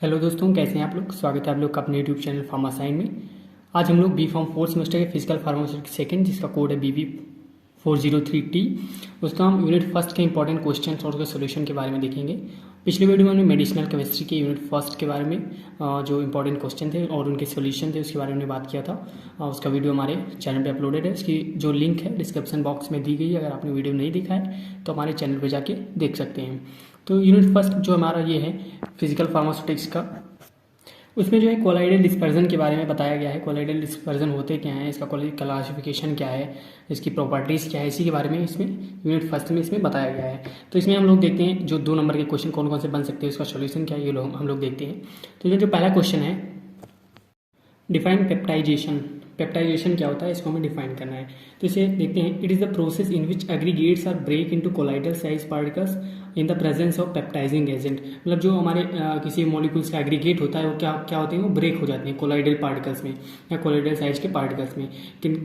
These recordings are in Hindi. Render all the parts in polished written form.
हेलो दोस्तों, कैसे हैं आप लोग। स्वागत है आप लोग का अपने यूट्यूब चैनल फार्मासाइन में। आज हम लोग बी फार्म फोर्थ सेमेस्टर के फिजिकल फार्मास्यूटिक्स सेकंड, जिसका कोड है BV403T, उसका हम यूनिट फर्स्ट के इंपॉर्टेंट क्वेश्चन और उसके सोल्यूशन के बारे में देखेंगे। पिछले वीडियो में हमने मेडिसिनल केमिस्ट्री के यूनिट फर्स्ट के बारे में जो इंपॉर्टेंट क्वेश्चन थे और उनके सोल्यूशन थे उसके बारे में बात किया था। उसका वीडियो हमारे चैनल पे अपलोडेड है। उसकी जो लिंक है डिस्क्रिप्शन बॉक्स में दी गई है। अगर आपने वीडियो नहीं देखा है तो हमारे चैनल पर जाके देख सकते हैं। तो यूनिट फर्स्ट जो हमारा ये है फिजिकल फार्मास्यूटिक्स का, उसमें जो है कोलाइडल डिस्पर्जन के बारे में बताया गया है। कोलाइडल डिस्पर्जन होते क्या है, इसका क्लासिफिकेशन क्या है, इसकी प्रॉपर्टीज़ क्या है, इसी के बारे में इसमें यूनिट फर्स्ट में इसमें बताया गया है। तो इसमें हम लोग देखते हैं जो 2 नंबर के क्वेश्चन कौन कौन से बन सकते हैं, उसका सोल्यूशन क्या है, ये हम लोग देखते हैं। तो ये जो पहला क्वेश्चन है, डिफाइन पेप्टाइजेशन। पेप्टाइजेशन क्या होता है, इसको हमें डिफाइन करना है। तो इसे देखते हैं। It is the process in which aggregates are break into colloidal size particles in the presence of peptizing agent. मतलब जो हमारे किसी मॉलिक्यूल्स का एग्रीगेट होता है वो क्या होते हैं, वो ब्रेक हो जाते हैं कोलाइडल पार्टिकल्स में या कोलाइडल साइज के पार्टिकल्स में।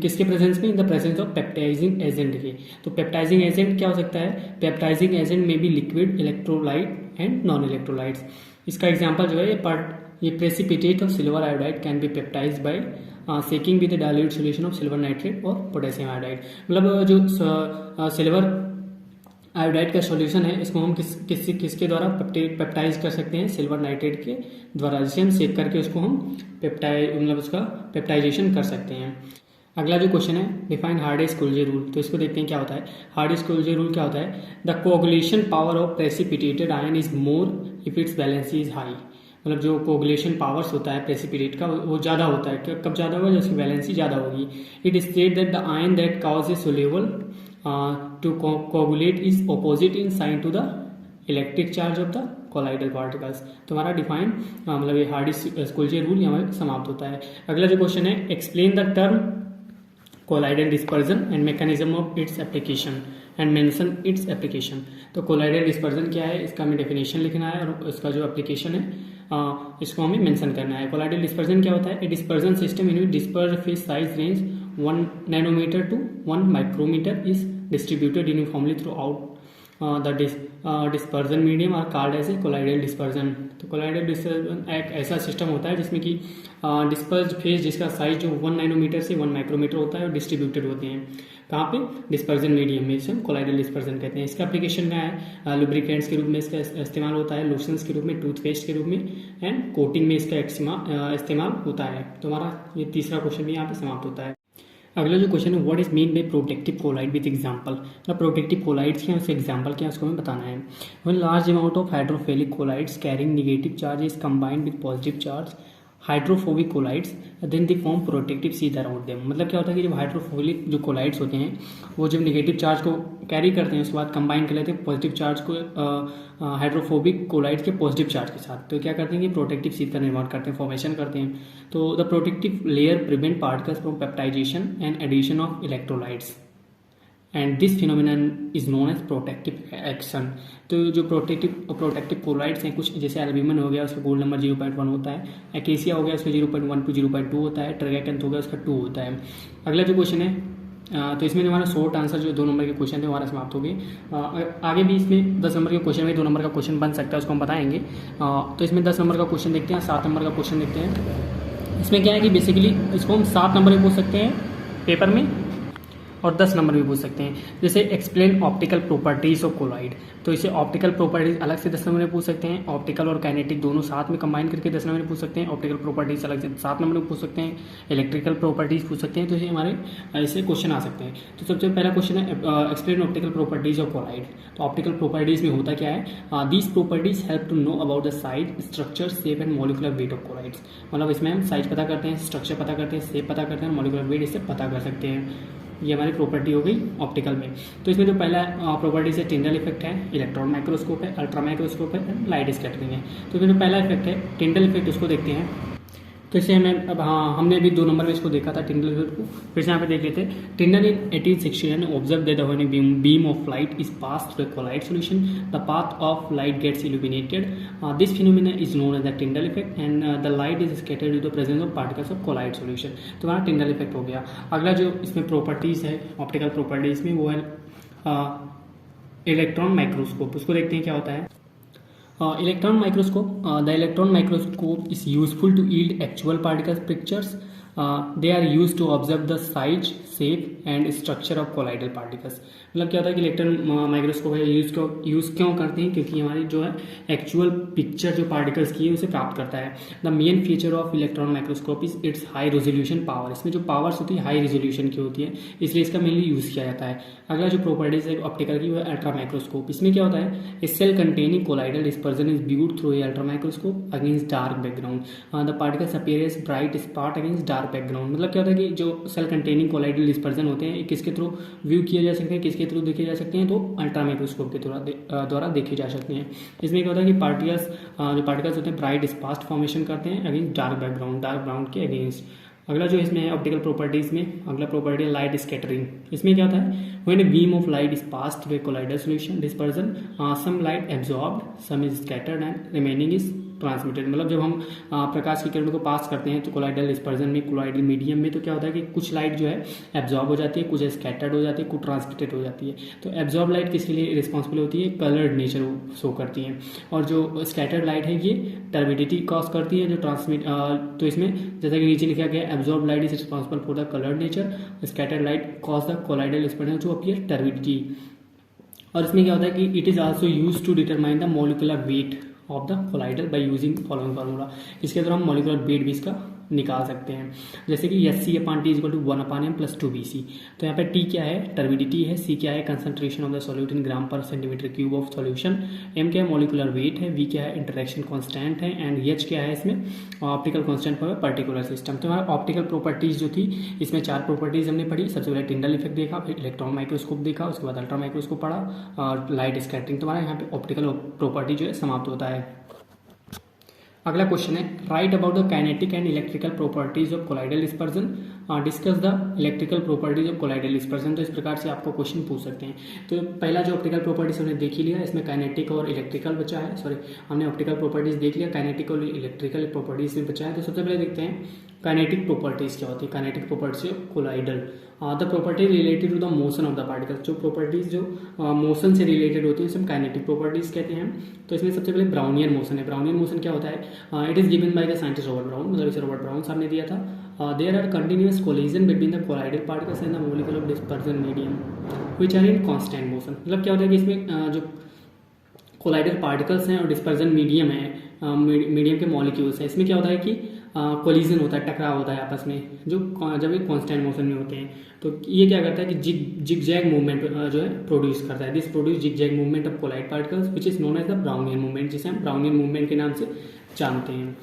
किसके प्रेजेंस में, in the presence of peptizing agent के। तो पेप्टाइजिंग एजेंट क्या हो सकता है, पेप्टाइजिंग एजेंट में be liquid, electrolyte and non electrolytes. इसका एग्जाम्पल जो है ये precipitate of silver iodide can be peptized by shaking with dilute solution of silver nitrate और पोटेशियम आयोडाइड। मतलब जो सिल्वर आयोडाइड का सॉल्यूशन है, इसको हम किसके द्वारा पेप्टाइज कर सकते हैं, सिल्वर नाइट्रेट के द्वारा, जिसे हम सेक करके उसको हम उसका पेप्टाइजेशन कर सकते हैं। अगला जो क्वेश्चन है, डिफाइन हार्डे-कोल्जे रूल। तो इसको देखते हैं क्या होता है। हार्डे-कोल्जे रूल क्या होता है, the coagulation power of precipitated ion is more if it's valency is high. मतलब जो कोगुलेशन पावर्स होता है प्रेसिपिटेट का, वो ज़्यादा होता है। कब ज़्यादा होगा, जब उसकी वैलेंसी ज़्यादा होगी। It state that the ion that cause a soluble to coagulate is opposite in sign to the electric charge of the colloidal particles. तो हमारा डिफाइन मतलब ये हार्डे-कोल्जे रूल यहाँ समाप्त होता है। अगला जो क्वेश्चन है, explain the term colloidal dispersion and mechanism of its application and mention its application. तो कोलाइडल डिस्पर्जन क्या है, इसका हमें डेफिनेशन लिखना है और इसका जो एप्लीकेशन है इसको हमें मेंशन करना है। कोलाइडल डिस्पर्जन क्या होता है, a dispersion system in which dispersed phase size range 1 nanometer to 1 micrometer is distributed uniformly throughout the dispersion medium are called as a colloidal dispersion. तो कोलाइडल डिस्पर्जन एक ऐसा सिस्टम होता है जिसमें कि डिस्पर्स फेज जिसका साइज जो 1 नैनोमीटर से 1 माइक्रोमीटर होता है और डिस्ट्रीब्यूटेड होते हैं कहाँ पे, डिस्पर्जन मीडियम में, इसे हम कोलाइडल डिस्पर्जन कहते हैं। इसका एप्लीकेशन क्या है, लुब्रिकेंट्स के रूप में इसका इस्तेमाल होता है, लोशंस के रूप में, टूथपेस्ट के रूप में एंड कोटिंग में इसका इस्तेमाल होता है। तो हमारा ये तीसरा क्वेश्चन भी यहाँ पे समाप्त होता है। अगला जो क्वेश्चन है, what is mean by protective colloid with example. मतलब प्रोटेक्टिव कोलाइड्स क्या है, उसके एग्जांपल क्या है, उसको हमें बताना है। When large amount of hydrophilic colloids carrying negative charge is combined with positive charge hydrophobic colloids then they form protective sheath around them. मतलब क्या होता है कि जब हाइड्रोफोबिक जो कोलाइड्स होते हैं वो जब नेगेटिव चार्ज को कैरी करते हैं उसके बाद कंबाइन कर लेते हैं पॉजिटिव चार्ज को हाइड्रोफोबिक कोलाइड्स के पॉजिटिव चार्ज के साथ, तो क्या करते हैं कि प्रोटेक्टिव शीथ का निर्माण करते हैं, फॉर्मेशन करते हैं। तो the protective layer prevent particles from peptization and addition of electrolytes and this phenomenon is known as protective action. तो जो प्रोटेक्टिव कोलाइड्स हैं, कुछ जैसे एल्ब्यूमिन हो गया उसका गोल्ड नंबर 0.1 होता है, एकेसिया हो गया उसका 0.1 to 0.2 होता है, ट्रेगैकेंथ हो गया उसका 2 होता है। अगला जो क्वेश्चन है, तो इसमें हमारा शॉर्ट आंसर जो 2 नंबर के क्वेश्चन थे हमारा समाप्त हो गए। आगे भी इसमें 10 नंबर के क्वेश्चन में 2 नंबर का क्वेश्चन बन सकता है, उसको हम बताएंगे। तो इसमें 10 नंबर का क्वेश्चन देखते हैं, 7 नंबर का क्वेश्चन देखते हैं। इसमें क्या है कि बेसिकली इसको हम 7 नंबर में पूछ सकते हैं पेपर में और 10 नंबर भी पूछ सकते हैं। जैसे explain optical properties of colloid, तो इसे ऑप्टिकल प्रॉपर्टीज अलग से 10 नंबर में पूछ सकते हैं, ऑप्टिकल और काइनेटिक दोनों साथ में कंबाइन करके 10 नंबर में पूछ सकते हैं, ऑप्टिकल प्रॉपर्टीज अलग से 7 नंबर में पूछ सकते हैं, इलेक्ट्रिकल प्रॉपर्टीज पूछ सकते हैं। तो ये हमारे ऐसे क्वेश्चन आ सकते हैं। तो सबसे पहला क्वेश्चन है explain optical properties of colloid. तो ऑप्टिकल प्रॉपर्टीज में होता क्या है, these properties help to know about the size, structure, shape and molecular weight of colloids. मतलब इसमें हम साइज पता करते हैं, स्ट्रक्चर पता करते हैं, शेप पता करते हैं, मॉलिक्यूलर वेट इससे पता कर सकते हैं। ये हमारी प्रॉपर्टी हो गई ऑप्टिकल में। तो इसमें जो पहला प्रॉपर्टीज है, टिंडल इफेक्ट है, इलेक्ट्रॉन माइक्रोस्कोप है, अल्ट्रा माइक्रोस्कोप है, लाइट स्कैटरिंग है। तो इसमें जो पहला इफेक्ट है टिंडल इफेक्ट, उसको देखते हैं। तो इसे हमें अब हमने भी 2 नंबर में इसको देखा था टिंडल इफेक्ट को, फिर से यहाँ पे देख लेते हैं। Tyndall in 1869 observe that when a beam of light is pass through a colloid solution the path of light gets illuminated. This phenomena is known as the Tyndall effect and the light is scattered due to the presence of particles of colloid solution. तो हमारा टिंडल इफेक्ट हो गया। अगला जो इसमें प्रॉपर्टीज है ऑप्टिकल प्रॉपर्टीज में वो है इलेक्ट्रॉन माइक्रोस्कोप। उसको देखते हैं क्या होता है। Electron microscope. The electron microscope is useful to yield actual particle pictures. They are used to observe the size, shape and structure of colloidal particles. मतलब क्या होता है कि इलेक्ट्रॉन माइक्रोस्कोप है यूज़ क्यों करते हैं, क्योंकि हमारी जो है एक्चुअल पिक्चर जो पार्टिकल्स की है उसे प्राप्त करता है. The main feature of electron microscope is it's high resolution power. इसमें जो पावर्स होती है हाई रेजोल्यूशन की होती है, इसलिए इसका मेनली यूज़ किया जाता है. अगला जो प्रॉपर्टीज है ऑप्टिकल की वो है अल्ट्रा माइक्रोस्कोप. इसमें क्या होता है, a cell containing colloidal dispersion is viewed through a ultra microscope against dark background. The particles appear as bright spot against dark background. मतलब क्या होता है कि जो सेल कंटेनिंग कोलाइडल डिस्पर्जन होते हैं किसके थ्रू व्यू किए जा सकते हैं, किसके थ्रू देखे जा सकते हैं, तो अल्ट्रा माइक्रोस्कोप के द्वारा देखे जा सकते हैं. इसमें क्या होता है कि पार्टिकल्स होते हैं ब्राइट स्पॉट फॉर्मेशन करते हैं अगेंस्ट डार्क बैकग्राउंड के अगेंस्ट. अगला जो इसमें है ऑप्टिकल प्रॉपर्टीज में अगला प्रॉपर्टी है लाइट स्कैटरिंग. इसमें क्या होता है, when a beam of light is pass through a colloidal solution dispersion some light absorbed some is scattered and remaining is transmitted. मतलब जब हम प्रकाश की किरणों को पास करते हैं तो कोलाइडल डिस्पर्जन में कोलाइडल मीडियम में, तो क्या होता है कि कुछ लाइट जो है एब्जॉर्ब हो जाती है, कुछ स्कैटर्ड हो जाती है, कुछ ट्रांसमिटेड हो जाती है. तो एब्जॉर्ब लाइट किसके लिए रिस्पॉन्सिबल होती है, कलर्ड नेचर शो करती है. और जो स्कैटर्ड लाइट है ये टर्बिडिटी कॉज करती है. जो ट्रांसमिट तो इसमें जैसा कि नीचे लिखा गया absorb light is responsible for the coloured nature, scattered light cause the colloidal dispersion जो अपीयर टर्बिडिटी. और इसमें क्या होता है कि it is also use to determine the molecular weight of the colloidal by using following formula. इसके द्वारा हम मोलिकुलर वेट भी इसका निकाल सकते हैं, जैसे कि SC/T is equal to 1/m + 2Bc. तो यहाँ पे T क्या है, टर्बिडिटी है, C क्या है, concentration of the solute in gram per centimetre cube of solution, M क्या है, मोलिकुलर वेट है, V क्या है, इंटरेक्शन कांस्टेंट है एंड H क्या है इसमें optical constant for particular system. तो हमारा ऑप्टिकल प्रॉपर्टीज जो थी इसमें 4 प्रॉपर्टीज हमने पढ़ी. सबसे पहले टिंडल इफेक्ट देखा, फिर इलेक्ट्रॉन माइक्रोस्कोप देखा, उसके बाद अल्ट्रा माइक्रोस्कोप पढ़ा और लाइट स्कैटरिंग. तो हमारा यहाँ पे ऑप्टिकल प्रॉपर्टी जो है समाप्त होता है. अगला क्वेश्चन है right about the kinetic and electrical properties of colloidal dispersion, discuss the electrical properties of colloidal dispersion. तो इस प्रकार से आपको क्वेश्चन पूछ सकते हैं. तो पहला जो ऑप्टिकल प्रॉपर्टीज हमने देख ही लिया, इसमें काइनेटिक और इलेक्ट्रिकल बचा है. सॉरी, हमने ऑप्टिकल प्रॉपर्टीज देख लिया, काइनेटिक और इलेक्ट्रिकल प्रॉपर्टीज में बचा है. तो सबसे पहले देखते हैं काइनेटिक प्रॉपर्टीज क्या होती है. Kinetic properties of colloidal, the property related to the motion of the particle. जो प्रॉपर्टीज जो मोशन से रिलेटेड होती है उसे हम काइनेटिक प्रॉपर्टीज कहते हैं. तो इसमें सबसे पहले ब्राउनियन मोशन है. ब्राउनियन मोशन क्या होता है, it is given by the scientist Robert Brown. मतलब इसे रॉबर्ट ब्राउन साहब ने दिया था. There are continuous collision between the colloidal particles and the molecule of dispersion medium which are in constant motion. मतलब क्या होता है कि इसमें जो कोलाइडल पार्टिकल्स हैं और डिस्पर्जन मीडियम है, मीडियम के मॉलिक्यूल्स हैं, इसमें क्या होता है कि कोलिजन होता है, टकराव होता है आपस में, जो जब ये कांस्टेंट मोशन में होते हैं. तो ये क्या करता है कि जिग जैग मूवमेंट जो है प्रोड्यूस करता है. This produce zig zag movement of colloid particles which is known as the Brownian movement, जिसे हम ब्राउनियन मूवमेंट के नाम से जानते हैं.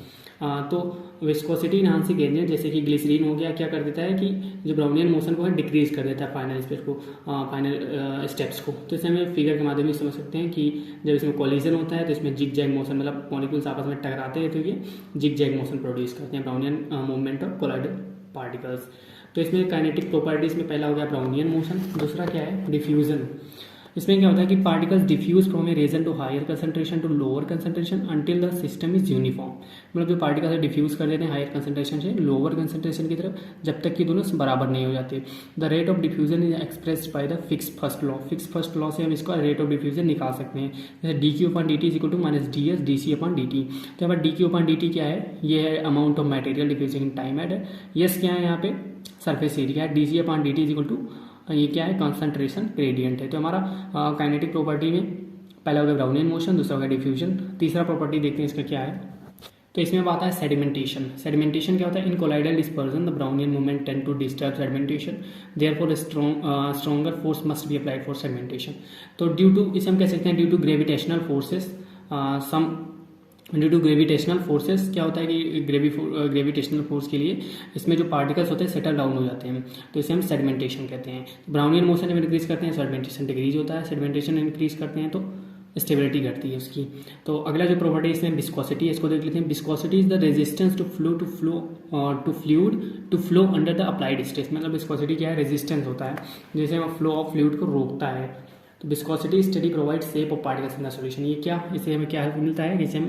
तो विस्कोसिटी इनहांसिंग एजेंट जैसे कि ग्लिसरीन हो गया, क्या कर देता है कि जो ब्राउनियन मोशन को है डिक्रीज कर देता है फाइनल स्टेप को, फाइनल स्टेप्स को. तो इसे हमें फिगर के माध्यम से समझ सकते हैं कि जब इसमें कोलिजन होता है तो इसमें जिग जैग मोशन, मतलब मॉलिक्यूल्स आपस में टकराते हैं तो ये जिग जैग मोशन प्रोड्यूस करते हैं, Brownian movement of colloidal particles. तो इसमें काइनेटिक प्रॉपर्टीज में पहला हो गया ब्राउनियन मोशन. दूसरा क्या है, डिफ्यूजन. इसमें क्या होता है कि particles diffuse from a region to higher concentration to lower concentration until the system is uniform. मतलब जो पार्टिकल्स डिफ्यूज कर देते हैं हायर कंसंट्रेशन से लोअर कंसंट्रेशन की तरफ, जब तक कि दोनों बराबर नहीं हो जाते. The rate of diffusion is expressed by the fix first law. Fix first law से हम इसका रेट ऑफ डिफ्यूजन निकाल सकते हैं. जैसे dQ/dt is equal to -ds dC/dt. तो यहाँ पर dQ/dt क्या है, ये है amount of material diffusing in time at. Yes क्या है यहाँ पे, surface area. dC/dt is equal to ये क्या है, कंसंट्रेशन ग्रेडियंट है. तो हमारा काइनेटिक प्रॉपर्टी में पहला हो गया ब्राउनियन मोशन, दूसरा हो गया डिफ्यूजन. तीसरा प्रॉपर्टी देखते हैं इसका क्या है. तो इसमें बात है सेडिमेंटेशन. सेडिमेंटेशन क्या होता है, in colloidal dispersion the Brownian movement tend to disturb sedimentation, therefore stronger force must be applied for sedimentation. तो ड्यू टू, इसे हम कह सकते हैं due to gravitational forces, due to gravitational forces क्या होता है कि ग्रेविटेशनल फोर्स के लिए इसमें जो पार्टिकल्स होते हैं सेटल डाउन हो जाते हैं, तो इसे हम सेडिमेंटेशन कहते हैं. ब्राउनियन मोशन जब इंक्रीज करते हैं सेडिमेंटेशन डिक्रीज होता है, सेडिमेंटेशन इंक्रीज करते हैं तो स्टेबिलिटी घटती है उसकी. तो अगला जो प्रॉपर्टी है इसमें विस्कोसिटी है, इसको देख लेते हैं. Viscosity is the resistance to fluid to flow under the applied stress. मतलब विस्कोसिटी क्या है, रेजिस्टेंस होता है जैसे हम फ्लो ऑफ फ्लूइड को रोकता है. तो viscosity study provide shape of particles in the solution. ये क्या, इससे हमें क्या मिलता है, जैसे हम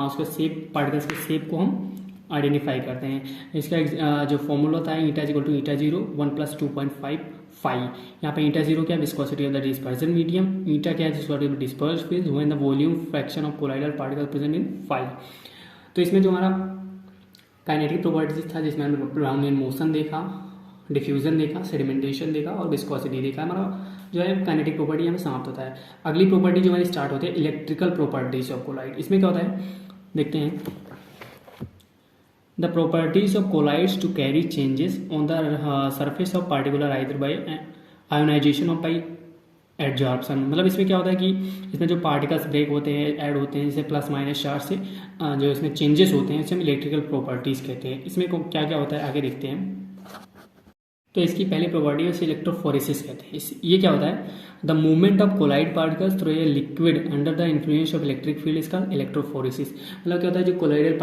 उसको शेप, पार्टिकल्स के शेप को हम आइडेंटिफाई करते हैं. इसका जो फॉर्मूला होता है eta equal to eta 0 1 + 2.5 phi. यहाँ पे ईटा जीरो क्या है, viscosity of the dispersion medium, eta क्या है, viscosity of disperse field when the volume fraction of colloidal particle present in phi. तो इसमें जो हमारा काइनेटिक प्रॉपर्टीज था जिसमें हमने ब्राउनियन मोशन देखा, डिफ्यूजन देखा, सेडिमेंटेशन देखा और विस्कोसिटी देखा, हमारा जो है काइनेटिक प्रॉपर्टी हमें समाप्त होता है। अगली प्रॉपर्टी जो हमारी स्टार्ट होती है इलेक्ट्रिकल प्रॉपर्टीज ऑफ कोलाइड। इसमें क्या होता है देखते हैं, the properties of colloids to carry changes on the surface of particular either by ionization or by adsorption. मतलब इसमें क्या होता है कि इसमें जो पार्टिकल्स ब्रेक होते हैं, ऐड होते हैं, जैसे प्लस माइनस चार्ज से जो इसमें चेंजेस होते हैं इसे हम इलेक्ट्रिकल प्रॉपर्टीज कहते हैं। इसमें क्या क्या होता है आगे देखते हैं। तो इसकी पहली प्रॉपर्टी है इलेक्ट्रोफोरेसिस कहते हैं। ये क्या होता है, the movement of colloid particles through a liquid under the influence of electric field is called electrophoresis. मतलब क्या होता है, जो कोलाइडल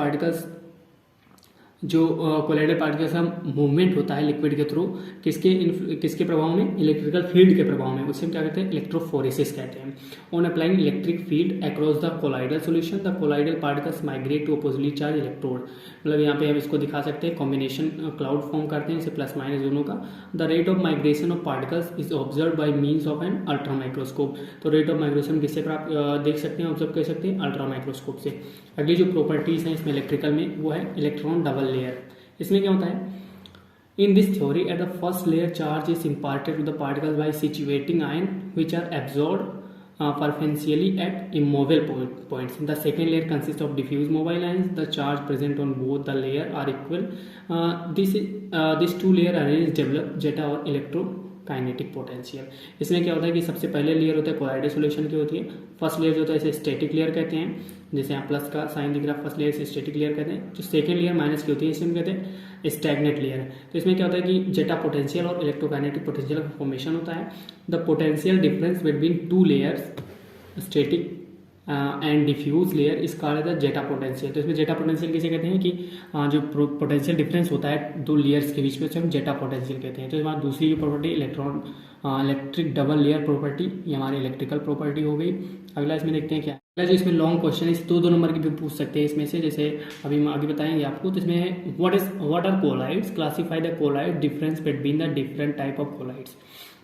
पार्टिकल्स का मूवमेंट होता है लिक्विड के थ्रू किसके प्रभाव में, इलेक्ट्रिकल फील्ड के प्रभाव में, उसे हम क्या कहते हैं, इलेक्ट्रोफोरेसिस कहते हैं। On applying electric field across the colloidal solution the colloidal particles migrate to oppositely charge electrode. मतलब यहाँ पे हम इसको दिखा सकते हैं, कॉम्बिनेशन क्लाउड फॉर्म करते हैं, जैसे प्लस माइनस दोनों का। The rate of migration of particles is observe by means of an ultra microscope. तो रेट ऑफ माइग्रेशन किससे प्राप्त देख सकते हैं, ऑब्जर्व कर सकते हैं, अल्ट्रा माइक्रोस्कोप से। अगली जो प्रॉपर्टीज हैं इसमें इलेक्ट्रिकल में वो है इलेक्ट्रॉन डबल लेयर। इसमें क्या होता है, in this theory at the first layer charge is imparted to the particles by situating ion which are absorbed preferentially at immobile points. The second layer consists of diffuse mobile ions. The charge present on both the layer are equal. These two layer arrange develop zeta और इलेक्ट्रोकाइनेटिक पोटेंशियल। इसमें क्या होता है कि सबसे पहले लेयर होता है कोलाइडल सॉल्यूशन की होती है। फर्स्ट लेयर जो होता है इसे स्टैटिक लेयर कहते हैं, जैसे यहाँ प्लस का साइन दिख रहा, फर्स्ट लेयर से स्टैटिक लेयर कहते हैं। जो सेकंड लेयर माइनस की होती है इसे हम कहते हैं स्टैग्नेट लेयर। तो इसमें क्या होता है कि जेटा पोटेंशियल और इलेक्ट्रोकाइनेटिक पोटेंशियल का फॉर्मेशन होता है। The potential difference between two layers static and diffuse layer is called the zeta potential. तो इसमें जेटा पोटेंशियल किसे कहते हैं कि जो पोटेंशियल डिफरेंस होता है दो लेयर्स के बीच में उसे हम जेटा पोटेंशियल कहते हैं। तो हमारी दूसरी जो property electric double layer property, ये हमारी इलेक्ट्रिकल प्रॉपर्टी हो गई। अगला इसमें देखते हैं क्या अगला जो इसमें लॉन्ग क्वेश्चन है, इस दो नंबर की भी पूछ सकते हैं इसमें से, जैसे अभी हम आगे बताएंगे आपको। तो इसमें है what are colloids, classify the colloid difference between the different type of colloids.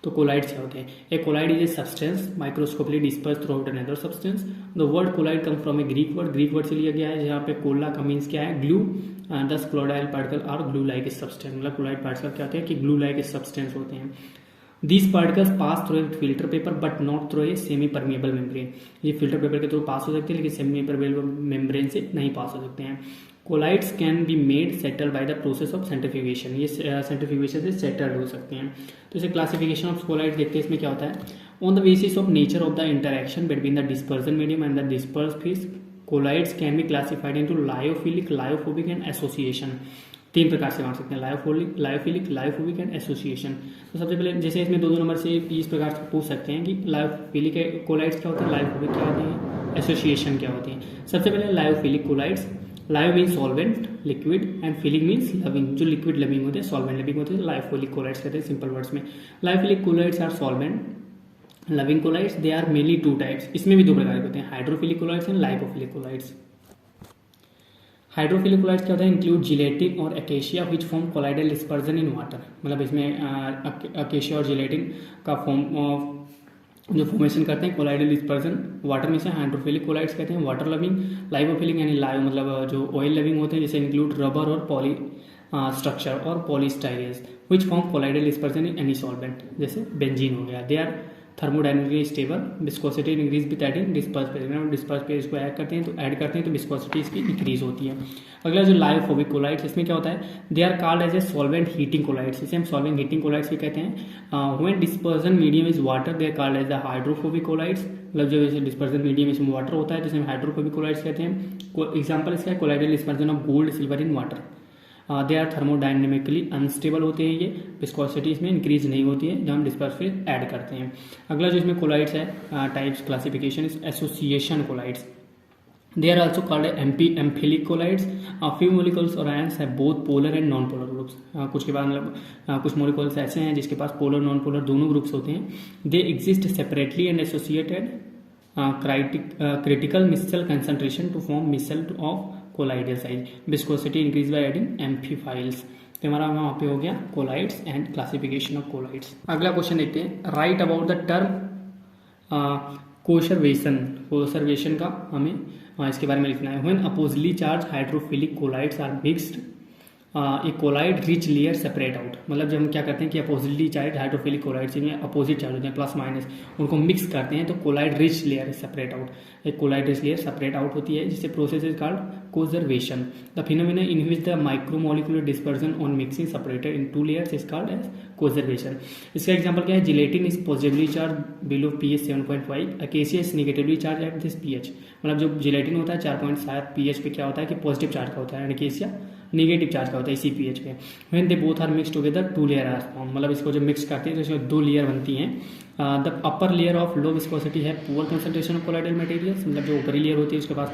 तो कोलाइड्स क्या होते हैं, a colloid is a substance microscopically disperse throughout another substance. The word colloid come from a Greek word से लिया गया है, जहाँ पे कोला का मीन्स क्या है, glue. Thus colloidal particle are glue like a substance. मतलब कोलाइड पार्टिकल क्या होते हैं कि ग्लू लाइक ए सब्सटेंस होते हैं। These particles pass through a filter paper but not through a semi permeable membrane। ये फिल्टर पेपर के थ्रू पास हो सकते हैं लेकिन सेमी परमेबल मेम्ब्रेन से नहीं पास हो सकते हैं। Colloids can be made settle by the process of centrifugation. ये सेंट्रीफ्यूगेशन से सेटल हो सकते हैं। तो इसे क्लासिफिकेशन ऑफ कोलाइड्स देखते हैं, इसमें क्या होता है। On the basis of nature of the interaction between the dispersion medium and the disperse fish colloids can be classified into lyophilic, lyophobic and association. तीन प्रकार से बांट सकते हैं, लायोफिलिक, लायोफोबिक एंड एसोसिएशन। तो सबसे पहले जैसे इसमें दो नंबर से इस प्रकार से पूछ सकते हैं कि लायोफिलिक कोलाइड्स क्या होते हैं, लायोफोबिक क्या होते हैं, एसोसिएशन क्या होती है। सबसे पहले लायोफिलिक कोलाइड्स, लायो means solvent liquid and philic means loving. जो लिक्विड लविंग होते हैं, सॉल्वेंट लविंग होते हैं, लायोफिलिक कोलाइड्स कहते हैं सिंपल वर्ड्स में। Lyophilic colloids are solvent loving colloids, they are mainly two types. इसमें भी दो प्रकार के होते हैं, hydrophilic colloids and lipophilic colloids. Hydrophilic colloids क्या होता है, इंक्लूड जिलेटिन और acacia which form colloidal dispersion in water. मतलब इसमें अकेशिया और जिलेटिन का जो फॉर्मेशन करते हैं कोलाइडल डिस्पर्जन वाटर में से हाइड्रोफिलिक कोलाइड्स कहते हैं। वाटर लविंग, लाइपोफिलिक यानी लायो मतलब जो ऑयल लविंग होते हैं, जैसे इंक्लूड रबर और पॉली स्ट्रक्चर और polystyrene which form colloidal dispersion in any solvent, जैसे बेंजीन हो गया। They are thermodynamically stable, viscosity increase with adding disperse phase. Disperse phase को ऐड करते हैं तो विस्कोसिटी इसकी इंक्रीज होती है। अगला जो लायोफोबिक कोलाइड्स, इसमें क्या होता है, they are called as a solvent heating colloids. इसे हम सॉल्वेंट हीटिंग कोलाइड्स भी कहते हैं। When dispersion medium is water they are called as the hydrophobic colloids. मतलब जो जैसे डिस्पर्जन मीडियम इसमें वाटर होता है तो इसे हम हाइड्रोफोबिक कोलाइड्स कहते हैं। एग्जाम्पल इसका है colloidal dispersion of gold silver in water. They are thermodynamically unstable होते हैं, ये विस्कोसिटी इसमें इंक्रीज नहीं होती है जब हम डिस्पर्स फिर ऐड करते हैं। अगला जो इसमें कोलाइड्स है types classification is association colloids. They are also called amphiphilic colloids. Few molecules और आयंस है both polar and non polar groups. कुछ के बाद मतलब कुछ मोलिकुल्स ऐसे हैं जिसके पास पोलर नॉन पोलर दोनों ग्रुप्स होते हैं। They exist separately and associated critical micelle concentration to form micelle of colloidal size, viscosity increase by adding amphiphiles. तो तो हमारा वहाँ पे हो गया collides and classification of colloids. अगला क्वेश्चन देखते हैं, write about the term coacervation का हमें इसके बारे में लिखना है। When oppositely charge hydrophilic colloids are mixed a colloid rich layer separate out, मतलब जब हम क्या करते हैं कि अपोजिटली चार्ज हाइड्रोफिलिक कोलाइड्स में अपोजिट चार्ज होते हैं प्लस माइनस, उनको मिक्स करते हैं तो colloid rich layer separate out, एक colloid rich layer separate out होती है, जिससे process is called coacervation. The phenomena in which the micromolecular dispersion on mixing separated in 2 layers is called as coacervation. इसका एग्जांपल क्या है, gelatin is positively charge below pH 7.5, acacia is negatively charge at this pH, मतलब जो जिलेटिन होता है 4.7 pH पे क्या होता है कि पॉजिटिव चार्ज का होता है, एंड अकेसिया नेगेटिव चार्ज का होता है इसी pH पे। When they both are mixed together 2 layer are form, मतलब इसको जब मिक्स करते हैं तो इसमें 2 लेयर बनती हैं। The upper layer of low viscosity है poor concentration of colloidal materials, मतलब जो ऊपरी लेयर होती है उसके पास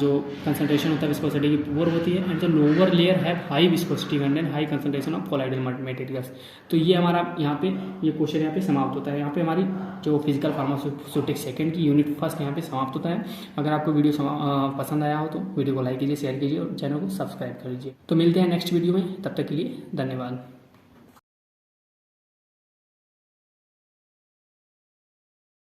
जो कंसंट्रेशन होता है विस्कोसिटी की पुअर होती है, एंड जो लोअर लेयर है high viscosity content high concentration of colloidal materials. तो ये हमारा यहाँ पे ये क्वेश्चन यहाँ पे समाप्त होता है। यहाँ पे हमारी जो फिजिकल फार्मास्यूटिक सेकंड की यूनिट फर्स्ट यहाँ पे समाप्त होता है। अगर आपको वीडियो पसंद आया हो तो वीडियो को लाइक कीजिए, शेयर कीजिए और चैनल को सब्सक्राइब कर लीजिए। तो मिलते हैं नेक्स्ट वीडियो में, तब तक के लिए धन्यवाद।